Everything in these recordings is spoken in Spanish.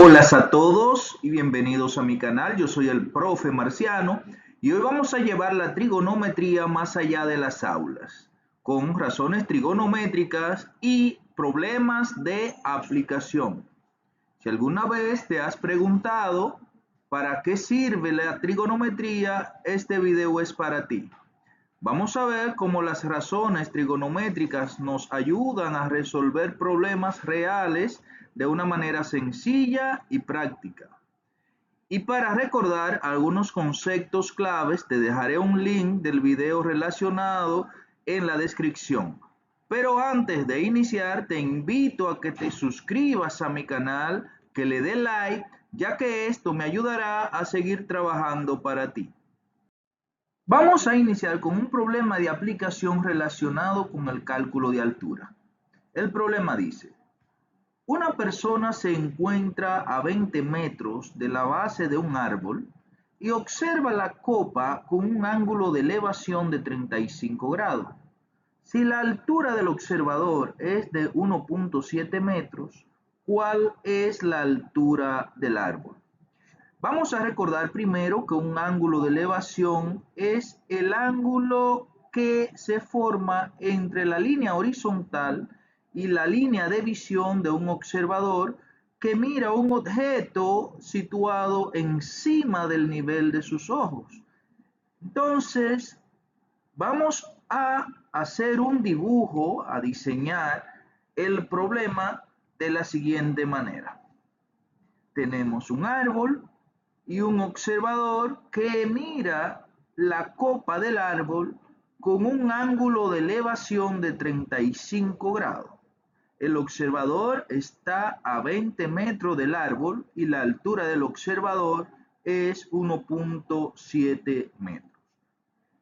Hola a todos y bienvenidos a mi canal. Yo soy el profe Marciano y hoy vamos a llevar la trigonometría más allá de las aulas, con razones trigonométricas y problemas de aplicación. Si alguna vez te has preguntado para qué sirve la trigonometría, este video es para ti. Vamos a ver cómo las razones trigonométricas nos ayudan a resolver problemas reales de una manera sencilla y práctica. Y para recordar algunos conceptos claves, te dejaré un link del video relacionado en la descripción. Pero antes de iniciar, te invito a que te suscribas a mi canal, que le dé like, ya que esto me ayudará a seguir trabajando para ti. Vamos a iniciar con un problema de aplicación relacionado con el cálculo de altura. El problema dice: una persona se encuentra a 20 metros de la base de un árbol y observa la copa con un ángulo de elevación de 35 grados. Si la altura del observador es de 1.7 metros, ¿cuál es la altura del árbol? Vamos a recordar primero que un ángulo de elevación es el ángulo que se forma entre la línea horizontal y la línea de visión de un observador que mira un objeto situado encima del nivel de sus ojos. Entonces, vamos a hacer un dibujo, a diseñar el problema de la siguiente manera. Tenemos un árbol y un observador que mira la copa del árbol con un ángulo de elevación de 35 grados. El observador está a 20 metros del árbol y la altura del observador es 1.7 metros.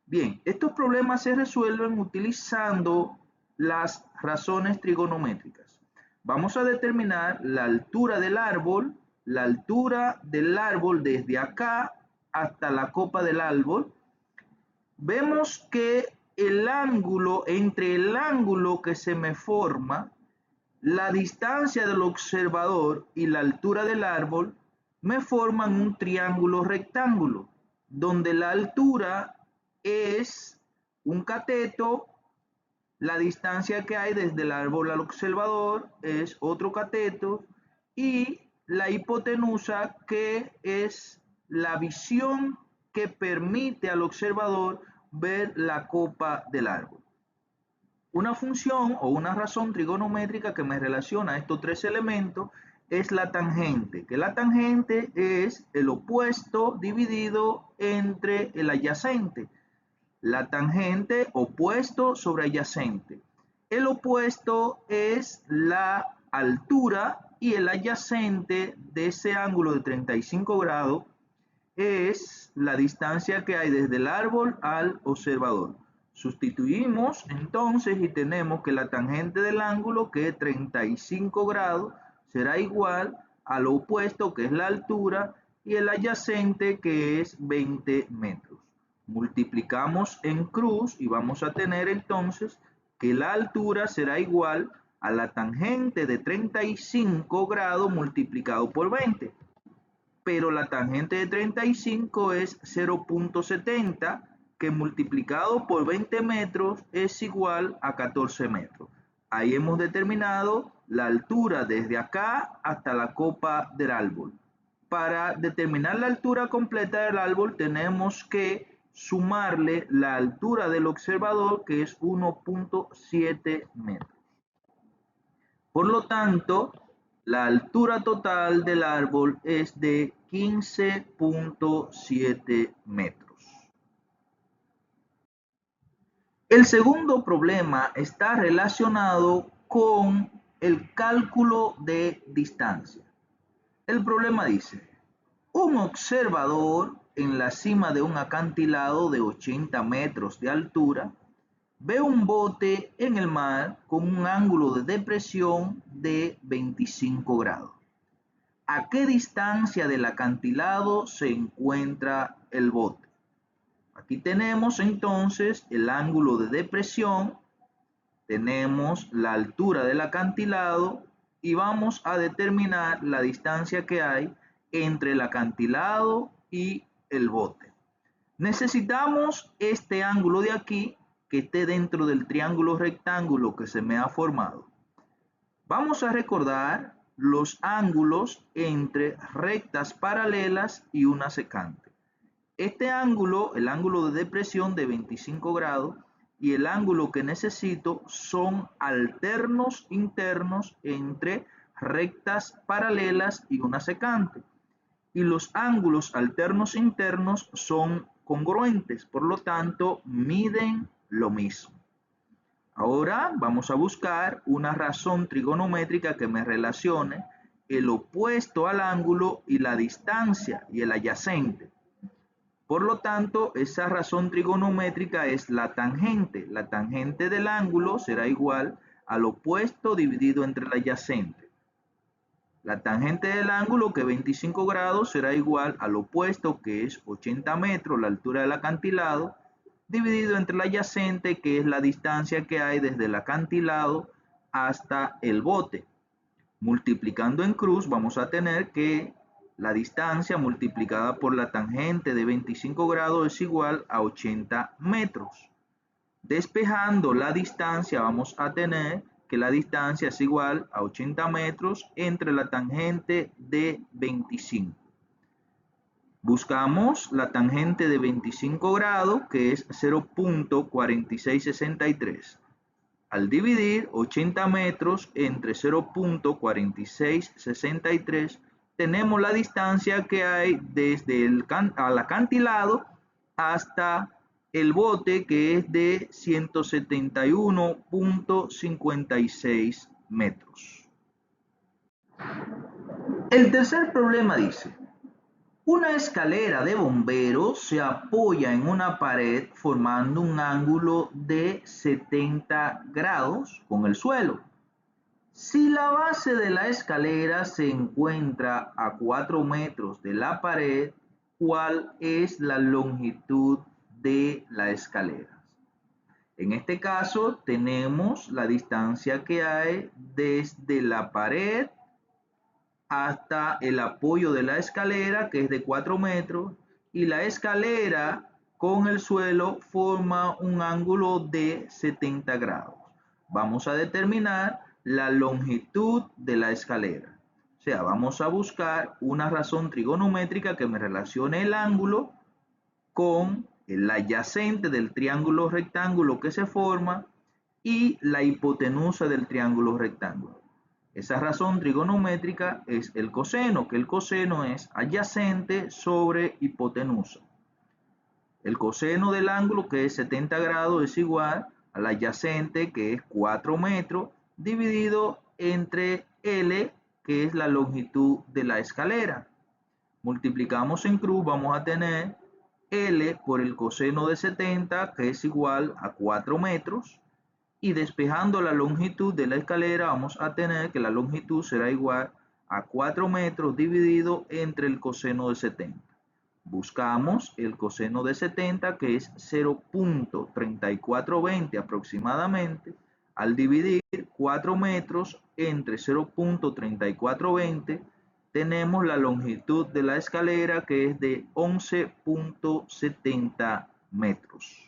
Bien, estos problemas se resuelven utilizando las razones trigonométricas. Vamos a determinar la altura del árbol desde acá hasta la copa del árbol. Vemos que entre el ángulo que se me forma, la distancia del observador y la altura del árbol me forman un triángulo rectángulo, donde la altura es un cateto, la distancia que hay desde el árbol al observador es otro cateto y la hipotenusa, que es la visión que permite al observador ver la copa del árbol. Una función o una razón trigonométrica que me relaciona a estos tres elementos es la tangente, que la tangente es el opuesto dividido entre el adyacente. La tangente opuesto sobre adyacente. El opuesto es la altura y el adyacente de ese ángulo de 35 grados es la distancia que hay desde el árbol al observador. Sustituimos entonces y tenemos que la tangente del ángulo, que es 35 grados, será igual al opuesto, que es la altura, y el adyacente, que es 20 metros. Multiplicamos en cruz y vamos a tener entonces que la altura será igual a la tangente de 35 grados multiplicado por 20. Pero la tangente de 35 es 0.70, que multiplicado por 20 metros es igual a 14 metros. Ahí hemos determinado la altura desde acá hasta la copa del árbol. Para determinar la altura completa del árbol tenemos que sumarle la altura del observador, que es 1.7 metros. Por lo tanto, la altura total del árbol es de 15.7 metros. El segundo problema está relacionado con el cálculo de distancia. El problema dice: un observador en la cima de un acantilado de 80 metros de altura ve un bote en el mar con un ángulo de depresión de 25 grados. ¿A qué distancia del acantilado se encuentra el bote? Aquí tenemos entonces el ángulo de depresión, tenemos la altura del acantilado y vamos a determinar la distancia que hay entre el acantilado y el bote. Necesitamos este ángulo de aquí que esté dentro del triángulo rectángulo que se me ha formado. Vamos a recordar los ángulos entre rectas paralelas y una secante. Este ángulo, el ángulo de depresión de 25 grados, y el ángulo que necesito son alternos internos entre rectas paralelas y una secante. Y los ángulos alternos internos son congruentes, por lo tanto, miden lo mismo. Ahora vamos a buscar una razón trigonométrica que me relacione el opuesto al ángulo y la distancia y el adyacente. Por lo tanto, esa razón trigonométrica es la tangente. La tangente del ángulo será igual al opuesto dividido entre el adyacente. La tangente del ángulo, que es 25 grados, será igual al opuesto, que es 80 metros, la altura del acantilado, dividido entre el adyacente, que es la distancia que hay desde el acantilado hasta el bote. Multiplicando en cruz, vamos a tener que la distancia multiplicada por la tangente de 25 grados es igual a 80 metros. Despejando la distancia, vamos a tener que la distancia es igual a 80 metros entre la tangente de 25. Buscamos la tangente de 25 grados, que es 0.4663. Al dividir 80 metros entre 0.4663, tenemos la distancia que hay desde el acantilado hasta el bote, que es de 171.56 metros. El tercer problema dice: una escalera de bomberos se apoya en una pared formando un ángulo de 70 grados con el suelo. Si la base de la escalera se encuentra a 4 metros de la pared, ¿cuál es la longitud de la escalera? En este caso tenemos la distancia que hay desde la pared hasta el apoyo de la escalera, que es de 4 metros, y la escalera con el suelo forma un ángulo de 70 grados. Vamos a determinar la longitud de la escalera. O sea, vamos a buscar una razón trigonométrica que me relacione el ángulo con el adyacente del triángulo rectángulo que se forma y la hipotenusa del triángulo rectángulo. Esa razón trigonométrica es el coseno, que el coseno es adyacente sobre hipotenusa. El coseno del ángulo, que es 70 grados, es igual al adyacente, que es 4 metros, dividido entre L, que es la longitud de la escalera. Multiplicamos en cruz, vamos a tener L por el coseno de 70, que es igual a 4 metros. Y despejando la longitud de la escalera, vamos a tener que la longitud será igual a 4 metros dividido entre el coseno de 70. Buscamos el coseno de 70, que es 0.3420 aproximadamente. Al dividir 4 metros entre 0.3420, tenemos la longitud de la escalera, que es de 11.70 metros.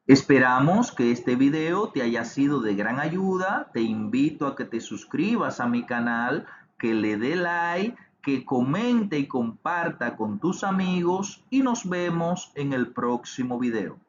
Esperamos que este video te haya sido de gran ayuda. Te invito a que te suscribas a mi canal, que le dé like, que comente y comparta con tus amigos, y nos vemos en el próximo video.